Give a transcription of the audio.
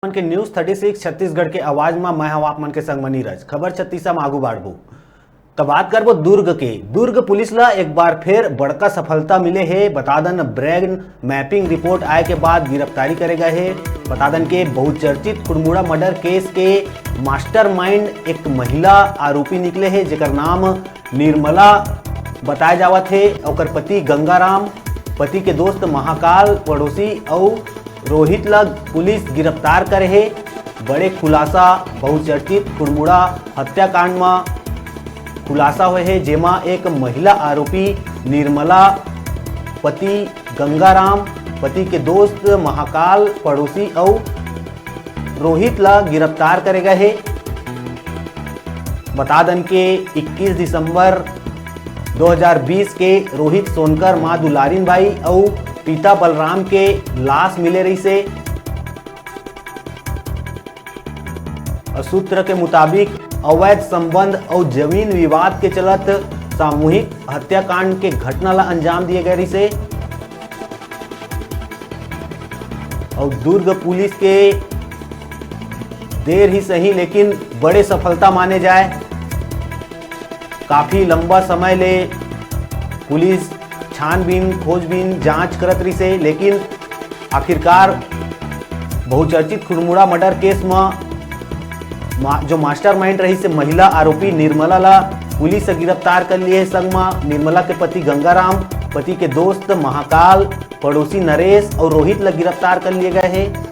मन के न्यूज 36 छत्तीसगढ़ के आवाज में मैं हवा आप मन के संग नीरज। खबर छत्तीसा में आगू बाढ़बू तो बात करबो दुर्ग पुलिस ला एक बार फिर बड़का सफलता मिले है। बतादन ब्रेन मैपिंग रिपोर्ट आए के बाद गिरफ्तारी करे गए है। बतादन के बहुचर्चित खुड़मुड़ा मर्डर केस के मास्टरमाइंड एक महिला आरोपी निकले है जेकर नाम निर्मला बताया जावत है। और पति गंगाराम, पति के दोस्त महाकाल, पड़ोसी और रोहित ला पुलिस गिरफ्तार करे है। बड़े खुलासा बहुचर्चित खुड़मुड़ा हत्याकांड में खुलासा हुए है जेमा एक महिला आरोपी निर्मला, पति गंगाराम, पति के दोस्त महाकाल, पड़ोसी और रोहित ला गिरफ्तार करे गए है। बता दन के 21 दिसंबर 2020 के रोहित सोनकर माँ दुलारीन बाई और पिता बलराम के लाश मिले रही से। सूत्र के मुताबिक अवैध संबंध और जमीन विवाद के चलत सामूहिक हत्याकांड के घटना ला अंजाम दिए गए रही से। और दुर्ग पुलिस के देर ही सही लेकिन बड़े सफलता माने जाए। काफी लंबा समय ले पुलिस छानबीन खोजबीन जांच करत रही से, लेकिन आखिरकार बहुचर्चित खुड़मुड़ा मर्डर केस में जो मास्टरमाइंड रही से महिला आरोपी निर्मला ला पुलिस से गिरफ्तार कर लिए। संग में निर्मला के पति गंगाराम, पति के दोस्त महाकाल, पड़ोसी नरेश और रोहित ला गिरफ्तार कर लिए गए हैं।